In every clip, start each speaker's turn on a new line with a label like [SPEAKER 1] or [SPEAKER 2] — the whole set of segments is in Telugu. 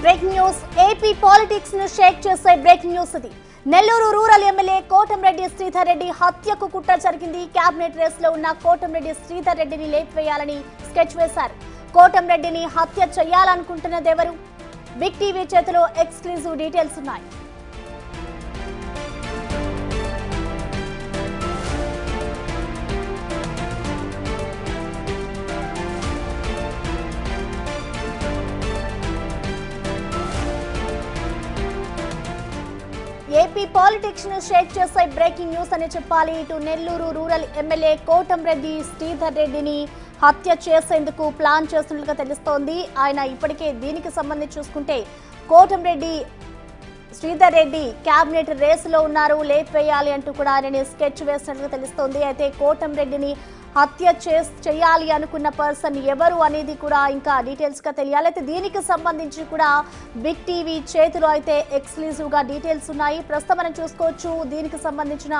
[SPEAKER 1] బ్రేకింగ్ న్యూస్ ఏపీ పాలిటిక్స్ ను షేక్ చేసే బ్రేకింగ్ న్యూస్ ఇది. నెల్లూరు రూరల్ ఎమ్మెల్యే కోటంరెడ్డి శ్రీధర్ రెడ్డి హత్యకు కుట్ర జరిగింది. కేబినెట్ రేస్ లో ఉన్న కోటంరెడ్డి శ్రీధర్ రెడ్డిని లేపివేయాలని స్కెచ్ వేశారు. కోటంరెడ్డిని హత్య చేయాలనుకుంటున్నదెవరు? బిగ్ టీవీ చేతిలో ఎక్స్క్లూజివ్ డీటెయిల్స్ ఉన్నాయి. ఏపీ పాలిటిక్స్ ను షేక్ చేసే బ్రేకింగ్ న్యూస్ అని చెప్పాలి. ఇటు నెల్లూరు రూరల్ ఎమ్మెల్యే కోటంరెడ్డి శ్రీధర్ రెడ్డిని హత్య చేసేందుకు ప్లాన్ చేస్తున్నట్లుగా తెలుస్తోంది. ఆయన ఇప్పటికే దీనికి సంబంధించి చూసుకుంటే కోటంరెడ్డి శ్రీధర్ రెడ్డి కేబినెట్ రేసులో ఉన్నారు, లేపివేయాలి అంటూ కూడా ఆయనని స్కెచ్ వేసినట్లుగా తెలుస్తోంది. అయితే కోటంరెడ్డిని హత్య చేయాలి అనుకున్న పర్సన్ ఎవరు అనేది కూడా ఇంకా డీటెయిల్స్ గా తెలియాలి. అయితే దీనికి సంబంధించి కూడా బిగ్ టీవీ చేతిలో అయితే ఎక్స్క్లూజివ్ గా డీటెయిల్స్ ఉన్నాయి. ప్రస్తుతం మనం చూసుకోవచ్చు. దీనికి సంబంధించిన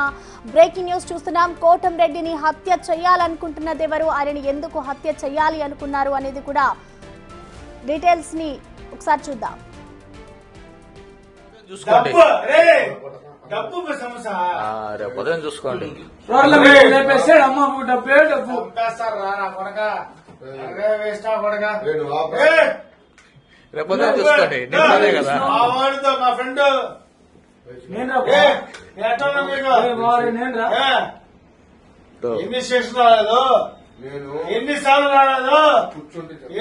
[SPEAKER 1] బ్రేకింగ్ న్యూస్ చూస్తున్నాం. కోటంరెడ్డిని హత్య చేయాలనుకుంటున్నది ఎవరు, ఆయనని ఎందుకు హత్య చేయాలి అనుకున్నారు అనేది కూడా డీటెయిల్స్ ని ఒకసారి చూద్దాం.
[SPEAKER 2] చూసుకోండి చూసుకోండి రేపు చూసుకోండి కదా
[SPEAKER 3] మా ఫ్రెండ్ ఎన్ని స్టేషన్ రాలేదు, ఎన్నిసార్లు రాలేదు,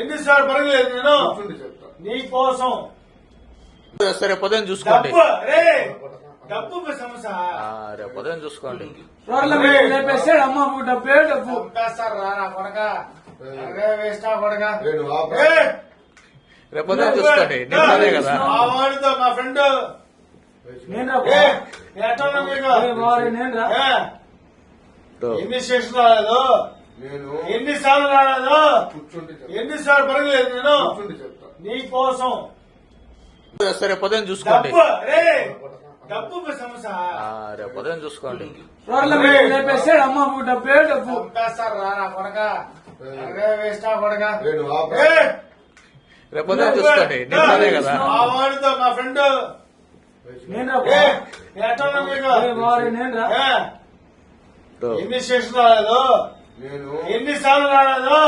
[SPEAKER 3] ఎన్నిసార్లు పరగలేదు నేను నీ కోసం.
[SPEAKER 2] సరే పొద్దున చూసుకోండి
[SPEAKER 3] డబ్బు సమస్య
[SPEAKER 2] రేపు పొద్దున చూసుకోండి రేపు పొద్దున చూసుకోండి కదా
[SPEAKER 3] మా ఫ్రెండ్ ఎన్ని స్టేషన్ రాలేదు, ఎన్నిసార్లు రాలేదు, ఎన్నిసార్లు పరగలేదు నేను నీ కోసం.
[SPEAKER 2] సరే పొద్దున చూసుకోండి
[SPEAKER 3] డబ్బు సమస్య
[SPEAKER 2] రేపు పొద్దున చూసుకోండి రేపు పొద్దున చూసుకోండి కదా
[SPEAKER 3] మా ఫ్రెండ్ ఎన్ని స్టేషన్ రాలేదు, ఎన్నిసార్లు రాలేదు,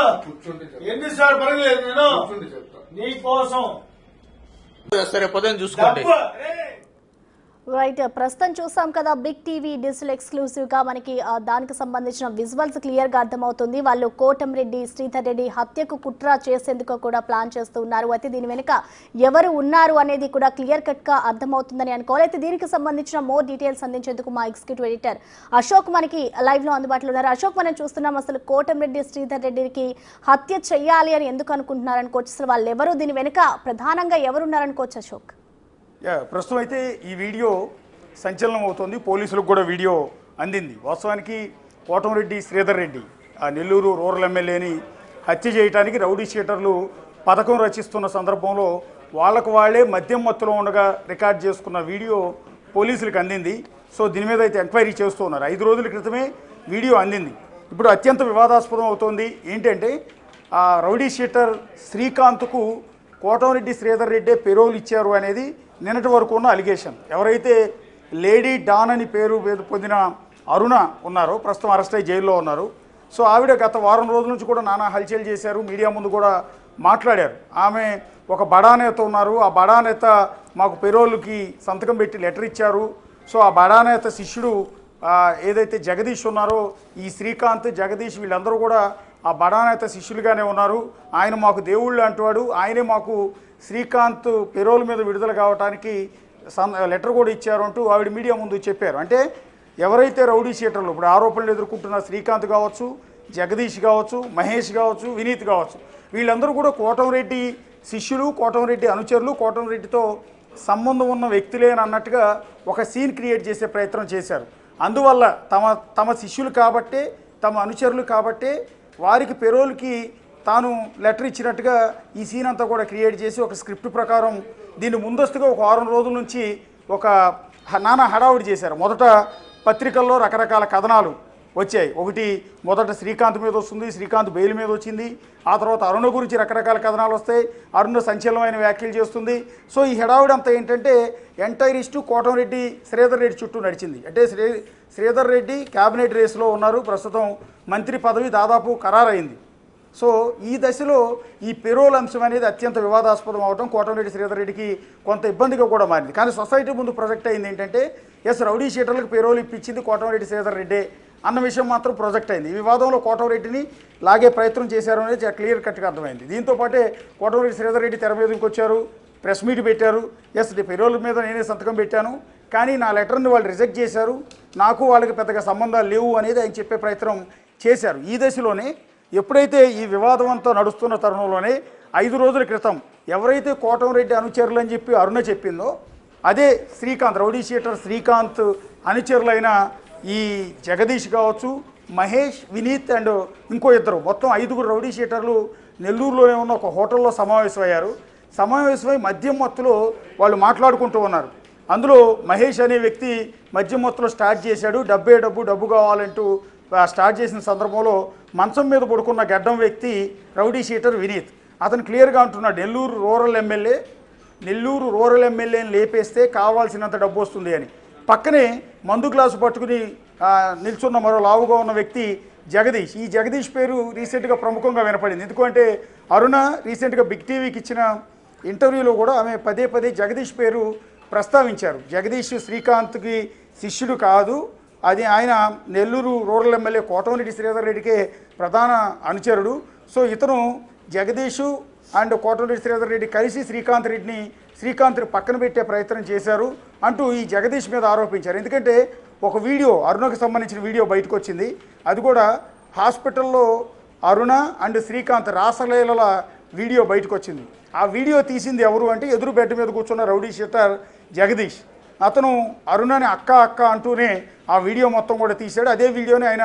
[SPEAKER 3] ఎన్నిసార్లు పరగలేదు నేను నీ కోసం.
[SPEAKER 2] సరే పొద్దున చూసుకోండి
[SPEAKER 1] రైట్, ప్రస్తుతం చూసాం కదా బిగ్ టీవీ డిజిటల్ ఎక్స్క్లూసివ్ గా మనకి దానికి సంబంధించిన విజువల్స్ క్లియర్ గా అర్థమవుతుంది. వాళ్ళు కోటంరెడ్డి శ్రీధర్ రెడ్డి హత్యకు కుట్ర చేసేందుకు కూడా ప్లాన్ చేస్తూ ఉన్నారు. అయితే దీని వెనుక ఎవరు ఉన్నారు అనేది కూడా క్లియర్ కట్ గా అర్థమవుతుందని అనుకోవాలి. అయితే దీనికి సంబంధించిన మోర్ డీటెయిల్స్ అందించేందుకు మా ఎగ్జిక్యూటివ్ ఎడిటర్ అశోక్ మనకి లైవ్ లో అందుబాటులో ఉన్నారు. అశోక్, మనం చూస్తున్నాం అసలు కోటంరెడ్డి శ్రీధర్ రెడ్డికి హత్య చేయాలి అని ఎందుకు అనుకుంటున్నారు అనుకోవచ్చు, అసలు వాళ్ళు ఎవరు, దీని వెనుక ప్రధానంగా ఎవరున్నారనుకోవచ్చు అశోక్?
[SPEAKER 4] ప్రస్తుతం అయితే ఈ వీడియో సంచలనం అవుతుంది. పోలీసులకు కూడా వీడియో అందింది. వాస్తవానికి కోటంరెడ్డి శ్రీధర్ రెడ్డి ఆ నెల్లూరు రూరల్ ఎమ్మెల్యేని హత్య చేయడానికి రౌడీ షీటర్లు పథకం రచిస్తున్న సందర్భంలో వాళ్ళే మద్యం మత్తులో ఉండగా రికార్డ్ చేసుకున్న వీడియో పోలీసులకు అందింది. సో దీని మీద అయితే ఎంక్వైరీ చేస్తూ ఉన్నారు. 5 రోజుల క్రితమే వీడియో అందింది. ఇప్పుడు అత్యంత వివాదాస్పదం అవుతోంది ఏంటంటే ఆ రౌడీ షీటర్ శ్రీకాంత్కు కోటంరెడ్డి శ్రీధర్ రెడ్డి పెరోల్ ఇచ్చారు అనేది నిన్నటి వరకు ఉన్న అలిగేషన్. ఎవరైతే లేడీ డాన్ అని పేరు పొందిన అరుణ ఉన్నారో ప్రస్తుతం అరెస్ట్ అయ్యి జైల్లో ఉన్నారు. సో ఆవిడ గత వారం రోజుల నుంచి కూడా నానా హల్చల్ చేశారు, మీడియా ముందు కూడా మాట్లాడారు. ఆమె ఒక బడా నేత ఉన్నారు, ఆ బడా నేత మాకు పెరోల్కి సంతకం పెట్టి లెటర్ ఇచ్చారు. సో ఆ బడా నేత శిష్యుడు ఏదైతే జగదీష్ ఉన్నారో ఈ శ్రీకాంత్ జగదీష్ వీళ్ళందరూ కూడా ఆ బడానేత శిష్యులుగానే ఉన్నారు. ఆయన మాకు దేవుళ్ళు అంటువాడు, ఆయనే మాకు శ్రీకాంత్ పెరోల్ మీద విడుదల కావడానికి లెటర్ కూడా ఇచ్చారు అంటూ ఆవిడ మీడియా ముందు చెప్పారు. అంటే ఎవరైతే రౌడీ షీటర్లు ఇప్పుడు ఆరోపణలు ఎదుర్కొంటున్న శ్రీకాంత్ కావచ్చు, జగదీష్ కావచ్చు, మహేష్ కావచ్చు, వినీత్ కావచ్చు, వీళ్ళందరూ కూడా కోటంరెడ్డి శిష్యులు, కోటంరెడ్డి అనుచరులు, కోటంరెడ్డితో సంబంధం ఉన్న వ్యక్తులే అన్నట్టుగా ఒక సీన్ క్రియేట్ చేసే ప్రయత్నం చేశారు. అందువల్ల తమ శిష్యులు కాబట్టే, తమ అనుచరులు కాబట్టే వారికి పెరోల్కి తాను లెటర్ ఇచ్చినట్టుగా ఈ సీన్ అంతా కూడా క్రియేట్ చేసి ఒక స్క్రిప్ట్ ప్రకారం దీన్ని ముందస్తుగా ఒక 6 రోజుల నుంచి ఒక నానా హడావుడి చేశారు. మొదట పత్రికల్లో రకరకాల కథనాలు వచ్చాయి. ఒకటి మొదట శ్రీకాంత్ మీద వస్తుంది, శ్రీకాంత్ బెయిల్ మీద వచ్చింది. ఆ తర్వాత అరుణ గురించి రకరకాల కథనాలు వస్తాయి, అరుణ సంచలనమైన వ్యాఖ్యలు చేస్తుంది. సో ఈ హడావుడి అంతా ఏంటంటే ఎంటైర్ ఇష్యూ కోటంరెడ్డి శ్రీధర్ రెడ్డి చుట్టూ నడిచింది. అంటే శ్రీధర్ రెడ్డి క్యాబినెట్ రేసులో ఉన్నారు, ప్రస్తుతం మంత్రి పదవి దాదాపు ఖరారైంది. సో ఈ దశలో ఈ పెరోల్ అంశం అనేది అత్యంత వివాదాస్పదం అవడం కోటంరెడ్డి శ్రీధర్ రెడ్డికి కొంత ఇబ్బందిగా కూడా మారింది. కానీ సొసైటీ ముందు ప్రొజెక్ట్ అయింది ఏంటంటే ఎస్ రౌడీ షీటర్లకు పెరోల్ ఇప్పించింది కోటంరెడ్డి శ్రీధర్ రెడ్డి అన్న విషయం మాత్రం ప్రొజెక్ట్ అయింది. ఈ వివాదంలో కోటంరెడ్డిని లాగే ప్రయత్నం చేశారు అనేది చాలా క్లియర్ కట్గా అర్థమైంది. దీంతో పాటే కోటంరెడ్డి శ్రీధర్ రెడ్డి తెర మీదకి వచ్చారు, ప్రెస్ మీట్ పెట్టారు. ఎస్ పెరోల్ మీద నేనే సంతకం పెట్టాను, కానీ నా లెటర్ని వాళ్ళు రిజెక్ట్ చేశారు, నాకు వాళ్ళకి పెద్దగా సంబంధాలు లేవు అనేది ఆయన చెప్పే ప్రయత్నం చేశారు. ఈ దశలోనే ఎప్పుడైతే ఈ వివాదం అంతా నడుస్తున్న తరుణంలోనే 5 రోజుల క్రితం ఎవరైతే కోటంరెడ్డి అనుచరులు అని చెప్పి అరుణ చెప్పిందో అదే శ్రీకాంత్ రౌడీ షీటర్ శ్రీకాంత్ అనుచరులైన ఈ జగదీష్ కావచ్చు, మహేష్, వినీత్ అండ్ ఇంకో ఇద్దరు మొత్తం 5గురు రౌడీ షీటర్లు నెల్లూరులోనే ఉన్న ఒక హోటల్లో సమావేశమయ్యారు. సమావేశమై మద్యం మత్తులో వాళ్ళు మాట్లాడుకుంటూ ఉన్నారు. అందులో మహేష్ అనే వ్యక్తి మద్యం మత్తులో స్టార్ట్ చేశాడు, డబ్బు కావాలంటూ స్టార్ట్ చేసిన సందర్భంలో మంచం మీద పడుకున్న గడ్డం వ్యక్తి రౌడీ షీటర్ వినీత్. అతను క్లియర్గా అంటున్నాడు నెల్లూరు రూరల్ ఎమ్మెల్యేని లేపేస్తే కావాల్సినంత డబ్బు వస్తుంది అని. పక్కనే మందు గ్లాసు పట్టుకుని నిల్చున్న మరో లావుగా ఉన్న వ్యక్తి జగదీష్. ఈ జగదీష్ పేరు రీసెంట్గా ప్రముఖంగా వినపడింది. ఎందుకంటే అరుణ రీసెంట్గా బిగ్ టీవీకి ఇచ్చిన ఇంటర్వ్యూలో కూడా ఆమె పదే జగదీష్ పేరు ప్రస్తావించారు. జగదీష్ శ్రీకాంత్కి శిష్యుడు కాదు, అది ఆయన నెల్లూరు రూరల్ ఎమ్మెల్యే కోటంరెడ్డి శ్రీధర్ రెడ్డికే ప్రధాన అనుచరుడు. సో ఇతను జగదీషు అండ్ కోటంరెడ్డి శ్రీధర్ రెడ్డి కలిసి శ్రీకాంత్ని పక్కన పెట్టే ప్రయత్నం చేశారు అంటూ ఈ జగదీష్ మీద ఆరోపించారు. ఎందుకంటే ఒక వీడియో అరుణకు సంబంధించిన వీడియో బయటకు వచ్చింది. అది కూడా హాస్పిటల్లో అరుణ అండ్ శ్రీకాంత్ రాసలీలల వీడియో బయటకు వచ్చింది. ఆ వీడియో తీసింది ఎవరు అంటే ఎదురు బెడ్ మీద కూర్చున్న రౌడీ షీటర్ జగదీష్. అతను అరుణని అక్క అంటూనే ఆ వీడియో మొత్తం కూడా తీశాడు. అదే వీడియోని ఆయన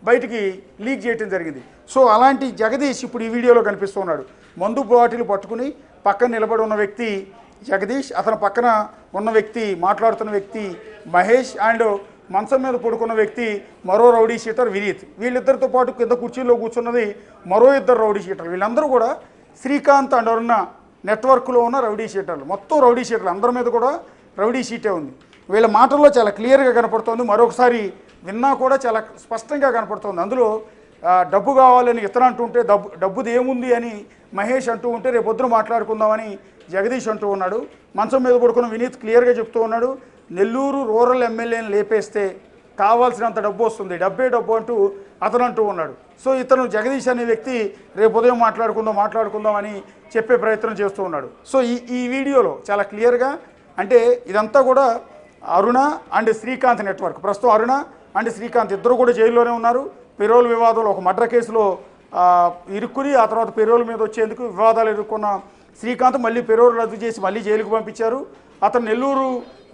[SPEAKER 4] బయటికి లీక్ చేయడం జరిగింది. సో అలాంటి జగదీష్ ఇప్పుడు ఈ వీడియోలో కనిపిస్తున్నాడు. మందు బాటిల్ పట్టుకుని పక్కన నిలబడి ఉన్న వ్యక్తి జగదీష్, అతని పక్కన ఉన్న వ్యక్తి మాట్లాడుతున్న వ్యక్తి మహేష్ అండ్ మంచం మీద పడుకున్న వ్యక్తి మరో రౌడీ షీటర్ వినీత్. వీళ్ళిద్దరితో పాటు కింద కుర్చీలో కూర్చున్నది మరో 2 రౌడీ షీటర్. వీళ్ళందరూ కూడా శ్రీకాంత్ అండ్ అరుణ నెట్వర్క్లో ఉన్న రౌడీ షీటర్లు. మొత్తం రౌడీ షీటర్లు అందరి మీద కూడా రౌడీ షీటే ఉంది. వీళ్ళ మాటల్లో చాలా క్లియర్గా కనపడుతోంది, మరొకసారి విన్నా కూడా చాలా స్పష్టంగా కనపడుతోంది. అందులో డబ్బు కావాలని ఇతను అంటుంటే డబ్బుది ఏముంది అని మహేష్ అంటూ ఉంటే రేపొద్దున మాట్లాడుకుందామని జగదీష్ అంటూ ఉన్నాడు. మంచం మీద పడుకున్న వినీత్ క్లియర్గా చెప్తూ ఉన్నాడు నెల్లూరు రూరల్ ఎమ్మెల్యేని లేపేస్తే కావాల్సినంత డబ్బు వస్తుంది, డబ్బు అంటూ అతను అంటూ ఉన్నాడు. సో ఇతను జగదీష్ అనే వ్యక్తి రేపు ఉదయం మాట్లాడుకుందాం అని చెప్పే ప్రయత్నం చేస్తూ ఉన్నాడు. సో ఈ వీడియోలో చాలా క్లియర్గా అంటే ఇదంతా కూడా అరుణ అండ్ శ్రీకాంత్ నెట్వర్క్. ప్రస్తుతం అరుణ అండ్ శ్రీకాంత్ ఇద్దరు కూడా జైల్లోనే ఉన్నారు. పెరోల్ వివాదంలో ఒక మర్డర్ కేసులో ఇరుక్కుని ఆ తర్వాత పెరోల్ మీద వచ్చేందుకు వివాదాలు ఎదుర్కొన్న శ్రీకాంత్ మళ్ళీ పెరోల్ రద్దు చేసి మళ్ళీ జైలుకు పంపించారు. అతను నెల్లూరు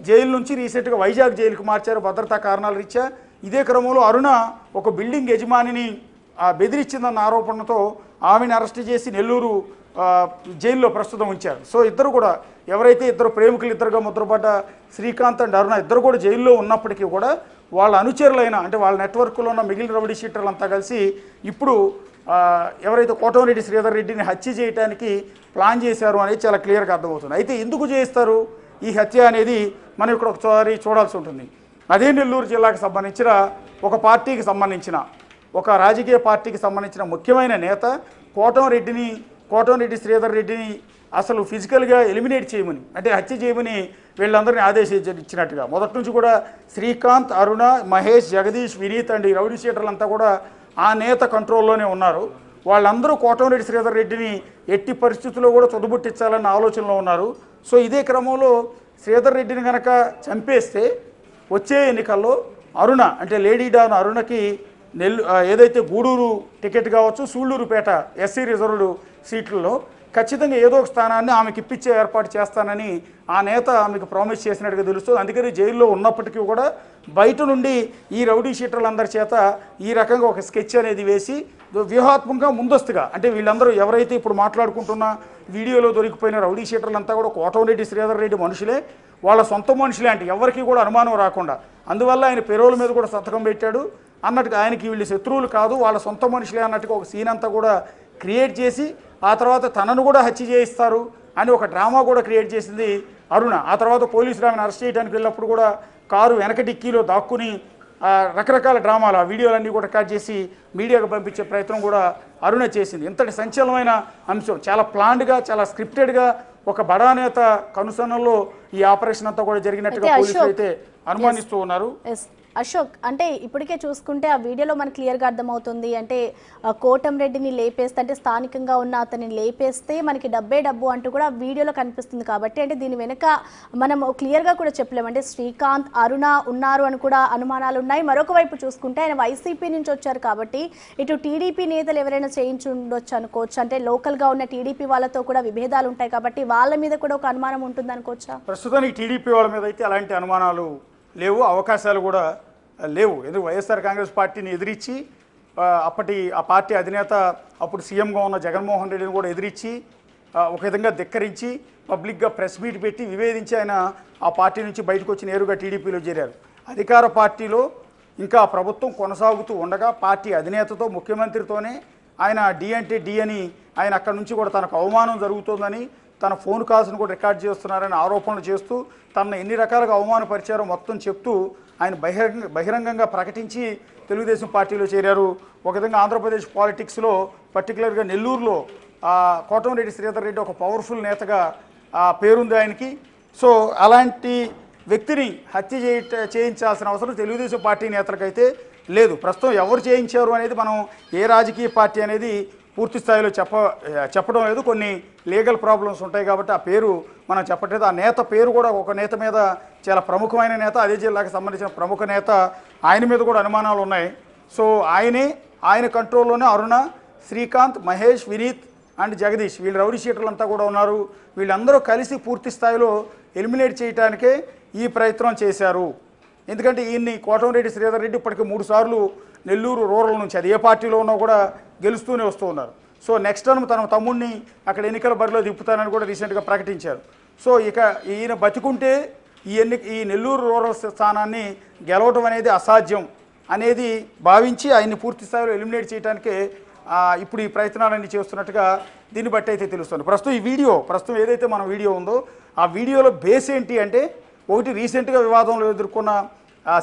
[SPEAKER 4] జైలు నుంచి రీసెంట్గా వైజాగ్ జైలుకు మార్చారు భద్రతా కారణాల రీత్యా. ఇదే క్రమంలో అరుణ ఒక బిల్డింగ్ యజమానిని బెదిరించిందన్న ఆరోపణతో ఆమెను అరెస్ట్ చేసి నెల్లూరు జైల్లో ప్రస్తుతం ఉంచారు. సో ఇద్దరు కూడా ఎవరైతే ఇద్దరు ప్రేమికులు ఇద్దరుగా ముద్రపడ్డ శ్రీకాంత్ అండ్ అరుణ ఇద్దరు కూడా జైల్లో ఉన్నప్పటికీ కూడా వాళ్ళ అనుచరులైన అంటే వాళ్ళ నెట్వర్క్లో ఉన్న మిగిలిన రౌడీ షీటర్లు అంతా కలిసి ఇప్పుడు ఎవరైతే కోటంరెడ్డి శ్రీధర్ రెడ్డిని హత్య చేయడానికి ప్లాన్ చేశారు అనేది చాలా క్లియర్గా అర్థమవుతుంది. అయితే ఎందుకు చేస్తారు ఈ హత్య అనేది మనం ఇక్కడ ఒకసారి చూడాల్సి ఉంటుంది. అదే నెల్లూరు జిల్లాకు సంబంధించిన ఒక పార్టీకి సంబంధించిన ఒక రాజకీయ పార్టీకి సంబంధించిన ముఖ్యమైన నేత కోటంరెడ్డి శ్రీధర్ రెడ్డిని అసలు ఫిజికల్గా ఎలిమినేట్ చేయమని అంటే హత్య చేయమని వీళ్ళందరినీ ఆదేశించినట్టుగా మొదటి నుంచి కూడా శ్రీకాంత్, అరుణ, మహేష్, జగదీష్, వినీత్ అండ్ ఈ రౌడీ షీటర్లంతా కూడా ఆ నేత కంట్రోల్లోనే ఉన్నారు. వాళ్ళందరూ కోటంరెడ్డి శ్రీధర్ రెడ్డిని ఎట్టి పరిస్థితుల్లో కూడా తుదబుట్టించాలన్న ఆలోచనలో ఉన్నారు. సో ఇదే క్రమంలో శ్రీధర్ రెడ్డిని కనుక చంపేస్తే వచ్చే ఎన్నికల్లో అరుణ అంటే లేడీ డాన్ అరుణకి ఏదైతే గూడూరు టికెట్ కావచ్చు, సూళ్లూరుపేట ఎస్సీ రిజర్వ్డ్ సీట్లలో ఖచ్చితంగా ఏదో ఒక స్థానాన్ని ఆమెకి ఇప్పించే ఏర్పాటు చేస్తానని ఆ నేత ఆమెకు ప్రామిస్ చేసినట్టుగా తెలుస్తుంది. అందుకని జైల్లో ఉన్నప్పటికీ కూడా బయట నుండి ఈ రౌడీ షీటర్లందరి చేత ఈ రకంగా ఒక స్కెచ్ అనేది వేసి వ్యూహాత్మకంగా ముందస్తుగా అంటే వీళ్ళందరూ ఎవరైతే ఇప్పుడు మాట్లాడుకుంటున్న వీడియోలో దొరికిపోయిన రౌడీ షీటర్లంతా కూడా కోటంరెడ్డి శ్రీధర్ రెడ్డి మనుషులే, వాళ్ళ సొంత మనుషులే అంటే ఎవరికి కూడా అనుమానం రాకుండా అందువల్ల ఆయన పెరోల్ మీద కూడా సంతకం పెట్టాడు. అన్నట్టుగా, ఆయనకి వీళ్ళు శత్రువులు కాదు, వాళ్ళ సొంత మనుషులే అన్నట్టుగా ఒక సీన్ అంతా కూడా క్రియేట్ చేసి ఆ తర్వాత తనను కూడా హత్య చేయిస్తారు అని ఒక డ్రామా కూడా క్రియేట్ చేసింది అరుణ. ఆ తర్వాత పోలీసులు ఆమెను అరెస్ట్ చేయడానికి వెళ్ళినప్పుడు కూడా కారు వెనక డిక్కీలో దాక్కుని రకరకాల డ్రామాలు ఆ వీడియోలన్నీ కూడా రికార్డ్ చేసి మీడియాకు పంపించే ప్రయత్నం కూడా అరుణ చేసింది. ఇంతటి సంచలనమైన అంశం, చాలా ప్లాన్డ్గా, చాలా స్క్రిప్టెడ్గా ఒక బడా నేత కనుసన్నల్లో ఈ ఆపరేషన్ అంతా కూడా జరిగినట్టుగా పోలీసులు అయితే అనుమానిస్తూ ఉన్నారు.
[SPEAKER 1] అశోక్, అంటే ఇప్పటికే చూసుకుంటే ఆ వీడియోలో మనకు క్లియర్గా అర్థమవుతుంది, అంటే కోటంరెడ్డిని లేపేస్తే, అంటే స్థానికంగా ఉన్న అతన్ని లేపేస్తే మనకి డబ్బు అంటూ కూడా ఆ వీడియోలో కనిపిస్తుంది. కాబట్టి అంటే దీని వెనుక మనం క్లియర్గా కూడా చెప్పలేము, అంటే శ్రీకాంత్, అరుణ ఉన్నారు అని కూడా అనుమానాలు ఉన్నాయి. మరొక వైపు చూసుకుంటే ఆయన వైసీపీ నుంచి వచ్చారు కాబట్టి ఇటు టీడీపీ నేతలు ఎవరైనా చేయించి ఉండొచ్చు అనుకోవచ్చు, అంటే లోకల్గా ఉన్న టీడీపీ వాళ్ళతో కూడా విభేదాలు ఉంటాయి కాబట్టి వాళ్ళ మీద కూడా ఒక అనుమానం ఉంటుంది అనుకోవచ్చా?
[SPEAKER 4] ప్రస్తుతానికి టీడీపీ వాళ్ళ మీద అయితే అలాంటి అనుమానాలు లేవు, అవకాశాలు కూడా లేవు. ఎందుకు వైఎస్ఆర్ కాంగ్రెస్ పార్టీని ఎదిరించి అప్పటి ఆ పార్టీ అధినేత అప్పుడు సీఎంగా ఉన్న జగన్మోహన్ రెడ్డిని కూడా ఎదిరించి ఒక విధంగా ధిక్కరించి పబ్లిక్గా ప్రెస్ మీట్ పెట్టి వివేదించి ఆయన ఆ పార్టీ నుంచి బయటకు వచ్చి నేరుగా టీడీపీలో చేరారు. అధికార పార్టీలో ఇంకా ప్రభుత్వం కొనసాగుతూ ఉండగా పార్టీ అధినేతతో, ముఖ్యమంత్రితోనే ఆయన డి అంటే డి అని ఆయన అక్కడి నుంచి కూడా తనకు అవమానం జరుగుతుందని, తన ఫోన్ కాల్స్ను కూడా రికార్డ్ చేస్తున్నారని ఆరోపణలు చేస్తూ తనను ఎన్ని రకాలుగా అవమానపరిచారో మొత్తం చెప్తూ ఆయన బహిరంగంగా ప్రకటించి తెలుగుదేశం పార్టీలో చేరారు. ఒక విధంగా ఆంధ్రప్రదేశ్ పాలిటిక్స్లో పర్టికులర్గా నెల్లూరులో కోటంరెడ్డి శ్రీధర్ రెడ్డి ఒక పవర్ఫుల్ నేతగా పేరుంది ఆయనకి. సో అలాంటి వ్యక్తిని హత్య చేయించాల్సిన అవసరం తెలుగుదేశం పార్టీ నేతలకైతే లేదు. ప్రస్తుతం ఎవరు చేయించారు అనేది మనం ఏ రాజకీయ పార్టీ అనేది పూర్తి స్థాయిలో చెప్పడం లేదు, కొన్ని లీగల్ ప్రాబ్లమ్స్ ఉంటాయి కాబట్టి ఆ పేరు మనం చెప్పట్లేదు. ఆ నేత పేరు కూడా ఒక నేత మీద, చాలా ప్రముఖమైన నేత, అదే జిల్లాకు సంబంధించిన ప్రముఖ నేత, ఆయన మీద కూడా అనుమానాలు ఉన్నాయి. సో ఆయన కంట్రోల్లోనే అరుణ, శ్రీకాంత్, మహేష్, వినీత్ అండ్ జగదీష్, వీళ్ళు రౌడీ షీటర్లంతా కూడా ఉన్నారు. వీళ్ళందరూ కలిసి పూర్తి స్థాయిలో ఎలిమినేట్ చేయడానికే ఈ ప్రయత్నం చేశారు. ఎందుకంటే ఈయన్ని కోటంరెడ్డి శ్రీధర్ రెడ్డి ఇప్పటికి 3 సార్లు నెల్లూరు రూరల్ నుంచి, అది ఏ పార్టీలో ఉన్నా కూడా గెలుస్తూనే వస్తూ ఉన్నారు. సో నెక్స్ట్ టర్మ్ తన తమ్ముడిని అక్కడ ఎన్నికల బరిలో దిప్పుతానని కూడా రీసెంట్గా ప్రకటించారు. సో ఇక ఈయన బతికుంటే ఈ నెల్లూరు రూరల్ స్థానాన్ని గెలవటం అనేది అసాధ్యం అనేది భావించి ఆయన్ని పూర్తి స్థాయిలో ఎలిమినేట్ చేయడానికే ఇప్పుడు ఈ ప్రయత్నాలన్నీ చేస్తున్నట్టుగా దీన్ని బట్టి అయితే తెలుస్తుంది. ప్రస్తుతం ఏదైతే మన వీడియో ఉందో ఆ వీడియోలో బేస్ ఏంటి అంటే, ఒకటి రీసెంట్గా వివాదంలో ఎదుర్కొన్న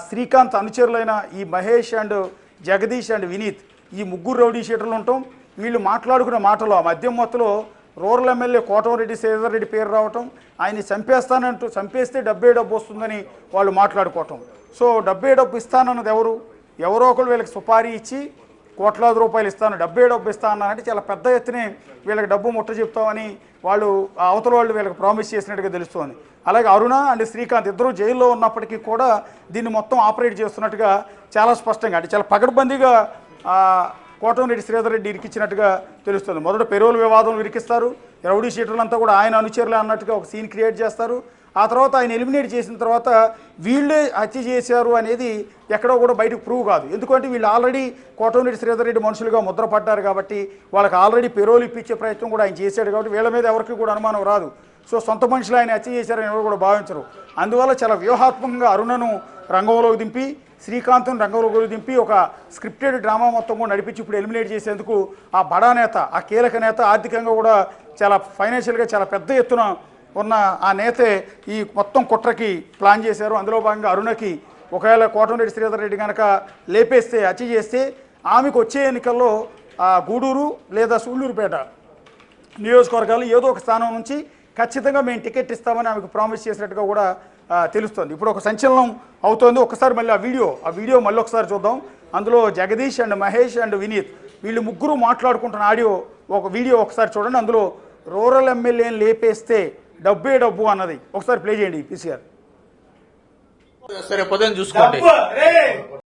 [SPEAKER 4] శ్రీకాంత్ అనుచరులైన ఈ మహేష్ అండ్ జగదీష్ అండ్ వినీత్, ఈ ముగ్గురు రౌడీ షీటర్లు ఉంటాం. వీళ్ళు మాట్లాడుకున్న మాటలో ఆ మద్యం మొత్తలో రూరల్ ఎమ్మెల్యే కోటంరెడ్డి శ్రీధర్ రెడ్డి పేరు రావటం, ఆయన్ని చంపేస్తే డబ్బు వస్తుందని వాళ్ళు మాట్లాడుకోవటం. సో డబ్బు ఇస్తానన్నది ఎవరో ఒకరు వీళ్ళకి సుపారీ ఇచ్చి కోట్లాది రూపాయలు ఇస్తాను, డబ్బు ఇస్తానంటే చాలా పెద్ద ఎత్తునే వీళ్ళకి డబ్బు ముట్ట చెప్తామని వాళ్ళు అవతల వాళ్ళు వీళ్ళకి ప్రామిస్ చేసినట్టుగా తెలుస్తోంది. అలాగే అరుణ అండ్ శ్రీకాంత్ ఇద్దరు జైల్లో ఉన్నప్పటికీ కూడా దీన్ని మొత్తం ఆపరేట్ చేస్తున్నట్టుగా చాలా స్పష్టంగా, అంటే చాలా పకడ్బందీగా కోటంరెడ్డి శ్రీధర్ రెడ్డి ఇరికిచ్చినట్టుగా తెలుస్తుంది. మొదట పెరోల్ వివాదం ఇరికిస్తారు, రౌడీ షీటర్లంతా కూడా ఆయన అనుచరులే అన్నట్టుగా ఒక సీన్ క్రియేట్ చేస్తారు. ఆ తర్వాత ఆయన ఎలిమినేట్ చేసిన తర్వాత వీళ్ళే హత్య చేశారు అనేది ఎక్కడో కూడా బయటకు ప్రూవ్ కాదు. ఎందుకంటే వీళ్ళు ఆల్రెడీ కోటంరెడ్డి శ్రీధర్ రెడ్డి మనుషులుగా ముద్రపడ్డారు కాబట్టి వాళ్ళకి ఆల్రెడీ పెరోల్ ఇప్పించే ప్రయత్నం కూడా ఆయన చేశాడు కాబట్టి వీళ్ళ మీద ఎవరికి కూడా అనుమానం రాదు. సో సొంత మనుషులు ఆయన హత్య చేశారని ఎవరు కూడా భావించరు. అందువల్ల చాలా వ్యూహాత్మకంగా అరుణను రంగంలోకి దింపి, శ్రీకాంత్ను రంగంలోకి దింపి ఒక స్క్రిప్టెడ్ డ్రామా మొత్తం కూడా నడిపించి ఇప్పుడు ఎలిమినేట్ చేసేందుకు ఆ బడా నేత, ఆ కీలక నేత, ఆర్థికంగా కూడా చాలా ఫైనాన్షియల్గా చాలా పెద్ద ఎత్తున ఉన్న ఆ నేతే ఈ మొత్తం కుట్రకి ప్లాన్ చేశారు. అందులో భాగంగా అరుణకి ఒకవేళ కోటంరెడ్డి శ్రీధర్ రెడ్డి కనుక లేపేస్తే, హత్య చేస్తే ఆమెకు వచ్చే ఎన్నికల్లో గూడూరు లేదా సూళ్లూరుపేట నియోజకవర్గాలు ఏదో ఒక స్థానం నుంచి ఖచ్చితంగా మేము టికెట్ ఇస్తామని ఆమెకు ప్రామిస్ చేసినట్టుగా కూడా తెలుస్తుంది. ఇప్పుడు ఒక సంచలనం అవుతోంది. ఒకసారి మళ్ళీ ఆ వీడియో మళ్ళీ ఒకసారి చూద్దాం. అందులో జగదీష్ అండ్ మహేష్ అండ్ వినీత్ వీళ్ళు ముగ్గురు మాట్లాడుకుంటున్న ఒక వీడియో ఒకసారి చూడండి. అందులో రూరల్ ఎమ్మెల్యేని లేపేస్తే డబ్బు అన్నది ఒకసారి ప్లే చేయండి పీసీఆర్.
[SPEAKER 2] సరే, పొద్దున్న చూసుకోండి.